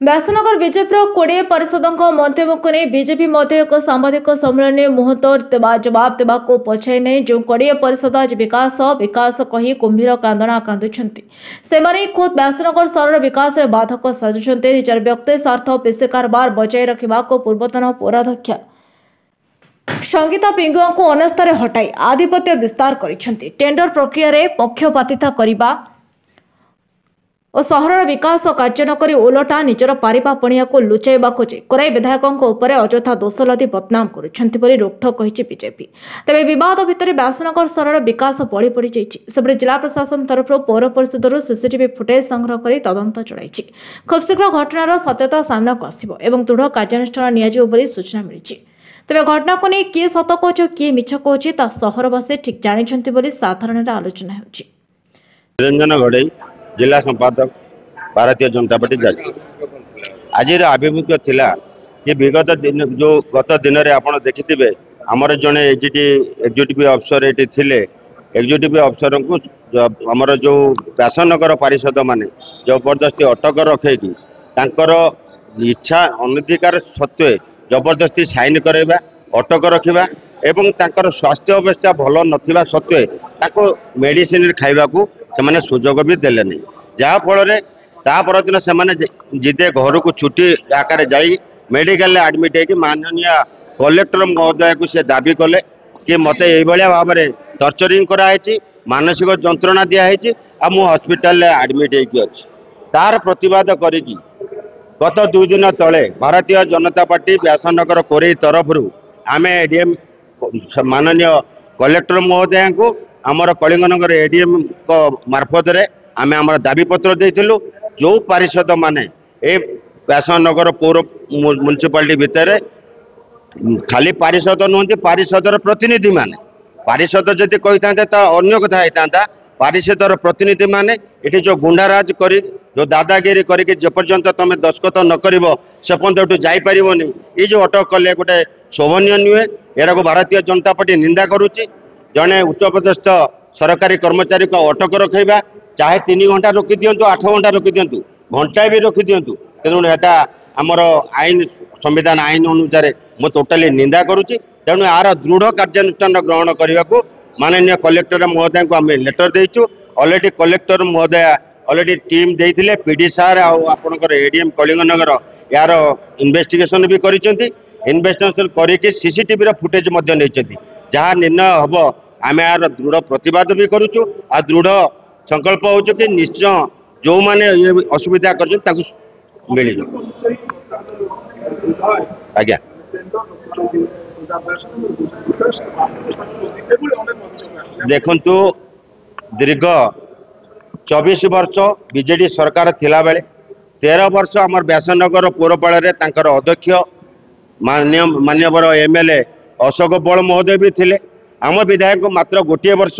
Vyasnagar BJP 20 पार्षदों मंतव्य को नहीं बीजेपी मध्य एक सांबादिक सम्मेलन में मुहतोड़ जवाब देवा पछाई नहीं जो 20 पार्षद आज विकास विकास कही कुंभीर कांदना कांदुंट से खुद व्यासनगर सहर विकास में बाधक साजुंट निजर व्यक्ति स्वार्थ पेशी कारबार बजाय रखा पूर्वतन पौराध्यक्ष संगीता पिंगुआ को अनास्था हटाई आधिपत्य विस्तार करिसेंती टेंडर प्रक्रिया रे पक्षपातिता करिबा और सहर विकास कार्य नक ओलटा निजर पारिबा पणिया को लुचाइबा खोजे कराई विधायकों अजथा दोष लदी बदनाम करुछंती बोली रोकठोक कहिछि बीजेपी। तेबे विवाद भितर व्यासनगर सहर विकास बढ़ी बढ़ी जाइछि। सेबरे जिला प्रशासन तरफ पौर परिषद सीसीटीवी फुटेज संग्रह कर तदंत चलाइछि। खूब शीघ्र घटनार सत्यता सामना को आसिबो एवं दृढ़ कार्यानुष्ठान नियाजिबो बोली सूचना मिलिछि। तेबे घटना को नहीं किए सत कौच किए मिछ कौच ता सहरवासी ठीक जानिछंती बोली साधारण आलोचना होछि। निरंजन घड़ई जिला संपादक भारतीय जनता पार्टी जाजपुर आज आभिमुख्य थिला कि विगत दिन जो गत दिन में आप देखिथे आमर जड़े एग्जीक्यूटिव अफसर ये थिले एग्जीक्यूटिव अफसर को आमर जो व्यासनगर पारिषद माने जबरदस्ती अटक रखेगी इच्छा अनधिकार सत्वे जबरदस्ती साइन करवा अटक रखा एवं तांकर स्वास्थ्य अवस्था भल नथिबा सत्वे ताको मेडिसिन खाइबा को से सुजोग भी देले नहीं जहाँफल ता परदिन से जिदे घर को छुट्टी आकार जाई मेडिकल एडमिट है माननीय कलेक्टर महोदय को से दाबी कले कि मत भाव में टर्चरिंग कराई मानसिक जंत्रणा दिखाई मु हॉस्पिटल एडमिट होगी तार प्रतिवाद करी गत 2 दिन तले भारतीय जनता पार्टी व्यासनगर कोरेई तरफ आम एडीएम माननीय कलेक्टर महोदय को आमर कलिंगनगर एडीएम को मार्फत आम आम दाबी पत्र देलु जो पारिषद माने ए व्यासनगर पौर म्युनिसिपालिटी भितर खाली पारिषद नुहति पारिषदर प्रतिनिधि माने पारिषद जदि कही था अन्य कथा होता पारिषदर प्रतिनिधि माने ये जो गुंडाराज करी जो दादागिरी करके जेपर्यंत तुम दस्खत न कर से पर्यंत जापरनी ये जो अटक कले गोटे शोभनीय नुहे यहाँ को भारतीय जनता पार्टी निंदा करुच्ची जड़े उच्चपदस्थ सरकारी कर्मचारी को अटक रखेबा चाहे 3 घंटा रोकी दिंतु 8 घंटा रोकी दिंतु घंटा भी रोकी दिंतु तेणु यहाँ आमर आईन संविधान आईन अनुसार मु टोटाली निंदा करुच्ची तेणु यार दृढ़ कार्यानुष्ठान ग्रहण करने को माननीय कलेक्टर महोदय को आम लेटर देचु अलरेडी कलेक्टर महोदय अलरेडी टीम देते पीडी सार आपणकर एडीएम कलिंगनगर यार इन्वेस्टिगेशन भी करिसेंती इन्वेस्टिगेशन करके सीसीटीवी फुटेज जहाँ निर्णय हम आम यार दृढ़ प्रतिवाद भी करुचु आ दृढ़ संकल्प हो कि निश्चय जो माने ये असुविधा कर मिल आज्ञा देखु दीर्घ 24 वर्ष बीजेडी सरकार थिला बेले 13 वर्ष आम व्यासनगर पौरपाल अध्यक्ष मान्यवर एमएलए अशोक बल महोदय भी थिले आम विधायक मात्र गोटे वर्ष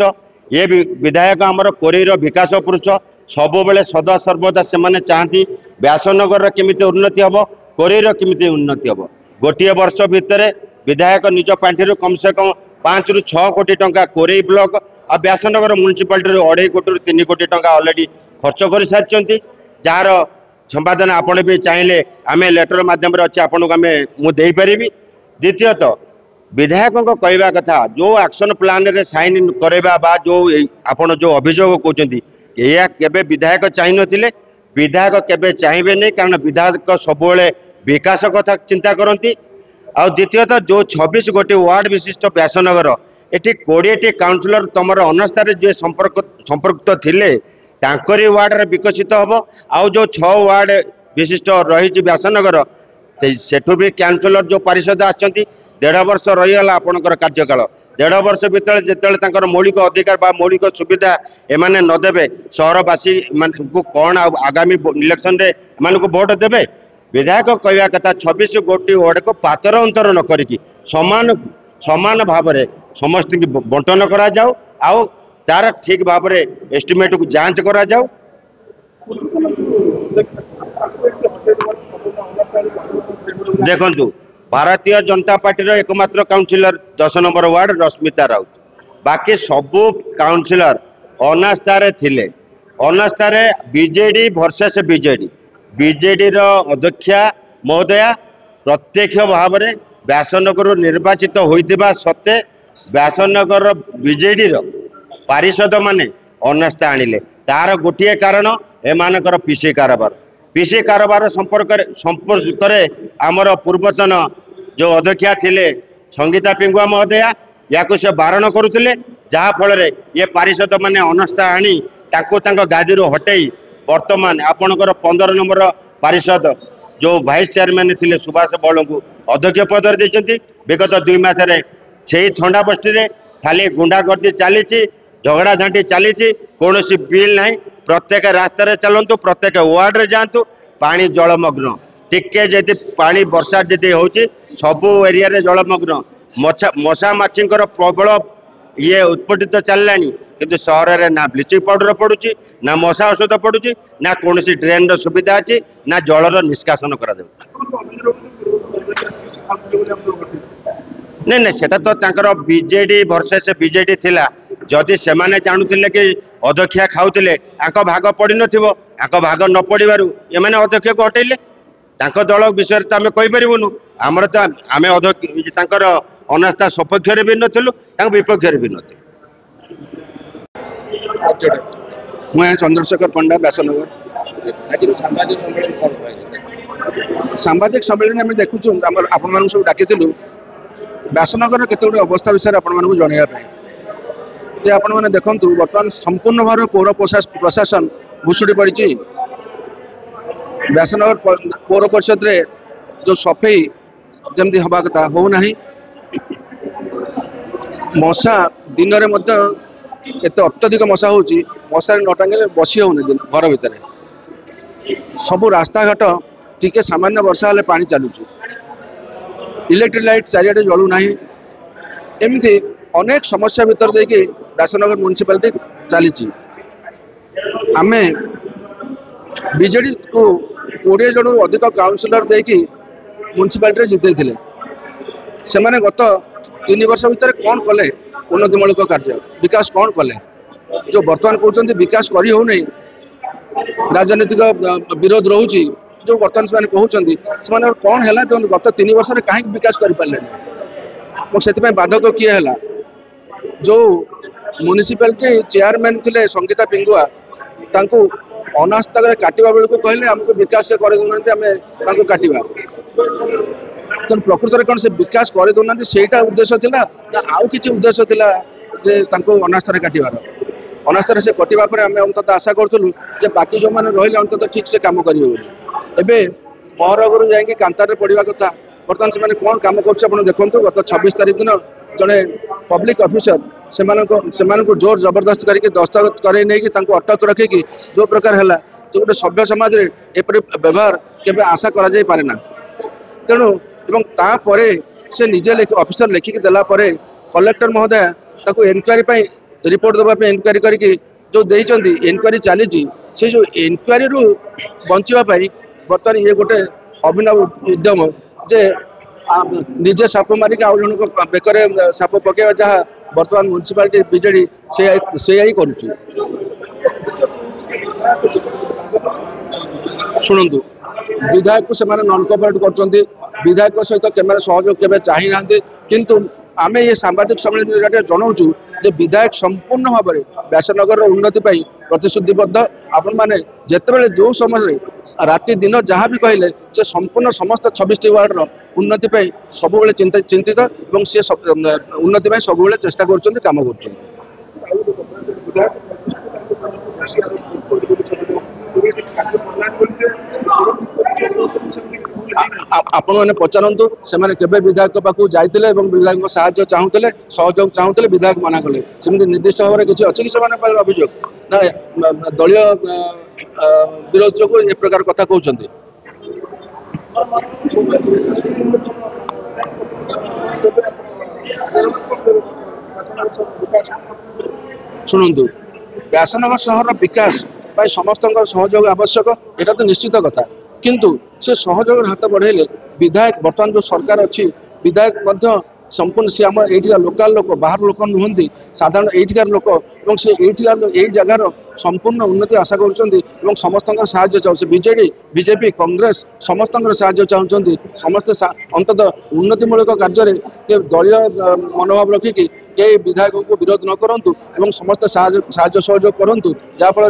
ये विधायक आमर कोरेईर विकास पुरुष सब बेले सदा सर्वदा से चाहती व्यासनगर केमिति उन्नति हम कोरेईर केमिति उन्नति हम गोटे वर्ष भितर विधायक निज पांठि कम से कम 5 ରୁ 6 कोटी टंका कोरेई ब्लॉक और व्यासनगर म्युनिसिपालिटी 2.5 कोटी ରୁ 3 कोटी टंका ऑलरेडी खर्च कर सारी जार संपादन आपण भी चाहिए आम लेटर मध्यम अच्छे आपको आम मुझे पारि। द्वितीयतः विधायकों कहवा कथा जो एक्शन प्लान रे साइन करवा जो आपण जो अभियोग कहते या केबे विधायक चाह नथिले विधायक केबे चाहिए नहीं कारण विधायक सब विकास कथा चिंता करती। आ द्वितीयतः जो 26 गोटी वार्ड विशिष्ट व्यासनगर ये 20टी काउंसिलर तुम अनास्थार जो संपर्क थिले तांकरी वार्ड रे विकसित हम आउ जो 6 वार्ड विशिष्ट रही व्यासनगर सेठू भी काउंसिलर जो पारिषद आछंती 1.5 वर्ष रहीगला आपणकर कार्यकाल 1.5 वर्ष भितर जिते मौलिक अधिकार बा मौलिक सुविधा एमाने नदेबे सहरवासी को कौन आगामी इलेक्शन रे एमान को वोट देबे। विधायक कहवा कथा 26 गोटी वार्ड को पातर अंतर न करिकी समान समान भाव में समस्त बंटन करा जाओ आउ तार ठीक भाव में एस्टिमेट को जांच करा जाओ। देखंतु भारतीय जनता पार्टी एकमात्र councillor 10 number ward Rashmita Raut बाकी सबू काउंसिलर अनास्थारे थिले अनास्थारे बीजेडी वर्सेस बीजेडी बीजेडी अध्यक्षा महोदया प्रत्यक्ष भाव में व्यासनगर निर्वाचित होता सत्वे व्यासनगर बीजेडी पारिषद माने अनास्था आनिले तार गोटे कारण एमानकर पीसी कारबार संपर्क आमर पूर्वतन जो अध्यक्षा थिले संगीता पिंगुआ महोदया या से बारण करुले जहाँफल ये पारिषद माने अनास्था आनी गादी हटई वर्तमान आपणकर 15 नंबर पारिषद जो भाइस चेयरमैन थे सुभाष बल को अध्यक्ष पद देते विगत 2 मास से थंडा बस्ती खाली गुंडागर्दी चली झगड़ा झांटी चली कौन बिल ना प्रत्येक रास्तार चलतु प्रत्येक वार्ड रे जातु पानी जलमग्न टिके जदि पानी वर्षा जदि हो सबू एरिया रे जलमग्न मशा माछी प्रबल ये उत्पीड़ित चलला किंतु सहर में ना ब्लीचिंग पाउडर पड़ुची ना मशा औषध पड़ुची ना कौन ड्रेन सुविधा अच्छी ना जलर निष्कासन करा नहीं नहीं सेटा तो बीजेडी वर्सेस बीजेडी थिला जदि से जानूले कि अध्यक्षा खाऊले भाग पड़ न भाग न पड़ू ये अध्यक्ष को हटेले दल विषय तो आम कहीपरूनु आमर तो आम अनास्था सपक्ष भी नथिलु विपक्ष भी नी मुझे चंद्रशेखर पंडा व्यासनगर सांबादिक सम्मेलन आम देखुचु आपण सब डाकी व्यासनगर केते अवस्था विषय आपण जनवाई जे आपण मैंने देखु बर्तमान संपूर्ण भाव पौर प्रशासन भुशुड़ी पड़ी व्यासनगर पौर परिषद रे जो सफाई जमती हवा कथा हो ना मशा दिन में एत अत्यधिक मशा हो मशार न टांगे बसी हो घर भितर सबू रास्ता घाट टिके सामान्य वर्षा हेल्ले पानी चलुच इलेक्ट्रिक लाइट चारिआडे जलू ना एमती अनेक समस्या भितर देखिए व्यासनगर म्युनिसिपालिटी चली आमे बीजेडी को 20 जन अधिक काउंसिलर देखी म्युनिसिपालिटी जिते से गत 3 वर्ष भितर कौन कले उन्नतिमूलक कार्य विकास कौन कले जो बर्तमान कहते विकास करी हो नहीं राजनीतिक विरोध रोचे जो बर्तमान से कहते कौन है गत 3 वर्ष कहीं विकास कर पारे बाधक किए है जो म्युनिसिपालिटी चेयरमैन थे संगीता पिंगुआ तांको अनास्था काटिबा बेल को कहले हमको विकास से कर दौना आम काटिबा तो प्रकृत में कौन से विकास कर दौना सेटा उद्देश्य थिला ना आउ किछि उद्देश्य थिला जे तांको अनास्था काटिबार अनास्था से कटिबा पर आम अंततः आशा करूँ जे बाकी जो मैंने रही अंततः ठीक से काम करेंगे एवं महरगर जाकि कांतार पड़ा कथा बर्तमान से कौन कम कर देखो गत 26 तारीख दिन जड़े पब्लिक ऑफिसर से जोर जबरदस्त करके दस्तखत कर अटक रखिकी जो प्रकार है जो गोटे सभ्य समाज में एपरी व्यवहार केवे आशा करा पारे ना तेणु तापर से निजे ऑफिसर लिखिकी देला कलेक्टर महोदय ताको इनक्वारी रिपोर्ट देवाई इनक्वारी करके जो देइचंदी इनक्वारी चली से जो इनक्वारी रु बचाई बर्तमान ये गोटे अभिनव उद्यम जे निजे साप मारिक आउ जन बेकर साप पकड़ा जहाँ बर्तमान म्युनिसिपालिटी बीजेडी से ही कर शुणु विधायक को से नन कोऑपरेट कर विधायक सहित केमे सहयोग केवे चाही ना किंतु आमे ये सांबादिक सम्मेलन जनाऊँ जे विधायक संपूर्ण भाव में व्यासनगर उन्नति प्रतिश्रुतिबद्ध आपण मैंने जिते जो समय राति दिन जहाँ भी कहले से संपूर्ण समस्त 26 वार्ड उन्नति सब चिंतित और सी उन्नति सब चेष्टा कर काम आपण मैंने पचारतु से विधायक पाक जाते विधायक साहाय्य चाहूले सहयोग चाहूले विधायक मना कले सेमती निर्दिष्ट भाव में किसी अच्छी कि से अभियोग ना दलीय विरोध जो ए प्रकार कथा कहते शुणु व्यासनगर सहर विकास समस्त सहयोग आवश्यक एटा तो निश्चित कथा किंतु से सहयोग हाथ बढ़ेले विधायक बर्तमान जो सरकार अच्छी विधायक संपूर्ण सी आम ये लोकाल लोक बाहर लोक नुहति साधारण एठार लोक और सी ये जगार संपूर्ण उन्नति आशा कर समस्त चाहे बीजेडी बीजेपी कांग्रेस समस्त चाहते समस्ते अंतत उन्नतिमूलक कार्य दलीय मनोभाव रखिकी कई विधायक को विरोध न करूँ समस्त साहाय्य सहयोग करूँ जहाँफल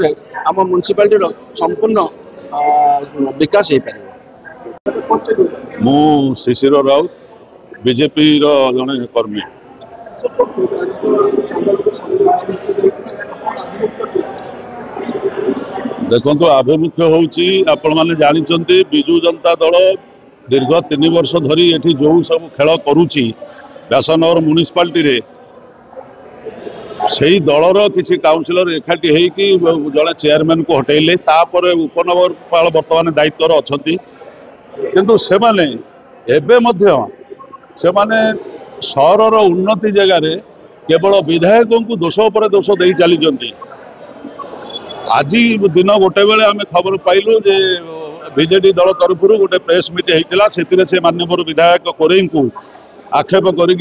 आम म्युनिसिपालिटी संपूर्ण विकास हो पार। मु शिशिर राउत बीजेपी जड़े कर्मी देखो आभिमुख्य होची आपण माने जानिचंती बिजू जनता दल दीर्घ 3 वर्ष धरी एठी जो सब खेल करूची व्यासनगर म्युनिसिपालिटी रे से दलर किसी काउंसिलर एकाठी होगी जड़े चेयरमैन को हटेले तापर उपनगरपाल बर्तमान दायित्व अच्छी किंतु से माने सहर उन्नति जगार केवल विधायकों को दोष पर दोष दे चली आज दिन गोटे बेले आम खबर पाइलु जे बीजेडी दल तरफ गोटे प्रेस मीट होता से माननीय विधायक कोरेई को आक्षेप करी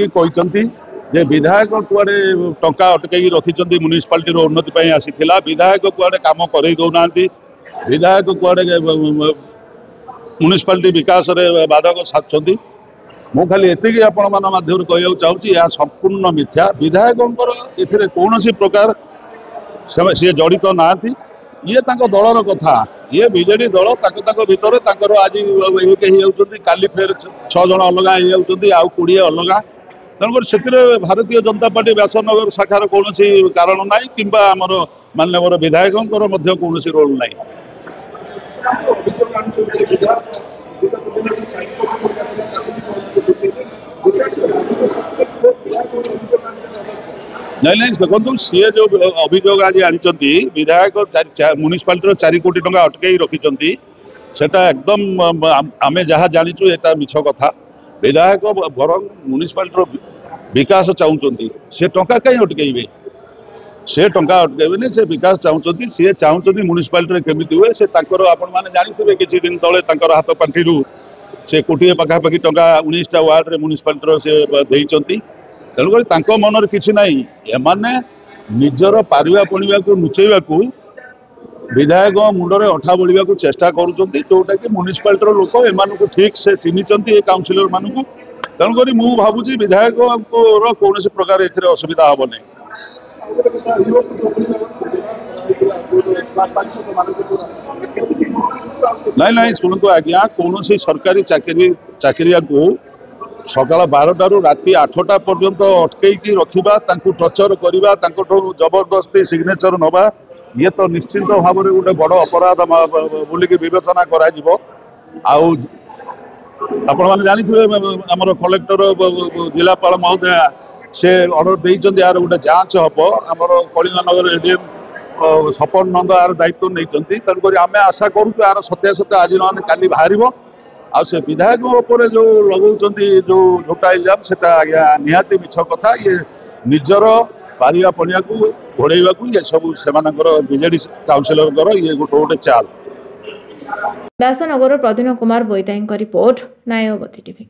जे विधायक कुआडे टंका अटकई रखिंट म्युनिसिपालिटी उन्नति आसीला विधायक कुआडे काम करई दौना विधायक कुआडे म्युनिसिपालिटी विकास रे बाधक साधुंट मु खाली एति आपण मान माध्यम कहूँ चाहूँगी यह संपूर्ण मिथ्या विधायकों कौन प्रकार सी जड़ित ना ये दलर कथा ये बीजेडी दल भितर आज एक काली फेर 6 जन अलग हो 20 अलग तेणुकर से भारतीय जनता पार्टी व्यासनगर शाखार कौन कारण ना कि माननीय विधायकों कौन रोल ना नहीं देखो सी जो अभियोग आज आनी विधायक म्युनिसिपालिटी 4 कोटी टंका अटकई रखिंट सेटा एकदम आम जहाँ जाचु यहाँ मिछ कथा विधायक बर म्युनिसिपालिटी विकास चाहते से टंका कहीं अटकईबे से टंका अटकईबे से विकास चाहते सी चाहते म्युनिसिपालिटी केमी हुए से आपण मैंने जानते किसी दिन तले हाथ पांठि से कोटी पखापाखि टंका 19टा वार्ड रे म्युनिसिपालिटी से देइचंती तेणुक मनर कि ना एमाने निजर पारिबा पणिबा को नुचेबा को विधायक मुंडरे अठा बोलिबा को चेष्टा करुचंती जोटा कि म्युनिसिपालिटी लोक एमान को ठीक से चिन्हिचंती ए काउंसिलर मान को तेणुक मु भावुची विधायक कौन प्रकार एथिरे असुविधा हम नहीं नहीं शुणु आज्ञा कौन सरकारी चाकरिया को सकाल 12टा रु राति 8टा पर्यंत अटकई रखा टर्चर करवा जबरदस्ती सिग्नेचर नवा ये तो निश्चित भाव में गोटे बड़ अपराध बोलिकी विवेचना करा आपण मैंने जानते आमर कलेक्टर जिलापाल महोदया से ऑर्डर देते यार गोटे जांच हम आमर कलिंगनगर एडीएम सपन नंद यार दायित्व नहीं तेणुक आम आशा करूँ यार सत्यासत्य आज ना काली बाहर आ से विधायक जो लगुंट जो झोटा इल्जाम से निहाती मिछ कथा ये निजर पारिबा पणिया को घोड़ेवा को ये सब से बीजेडी काउंसिलर ये गोटे चाल। Vyasanagar Pradyun Kumar Boitai report Nyayabati TV.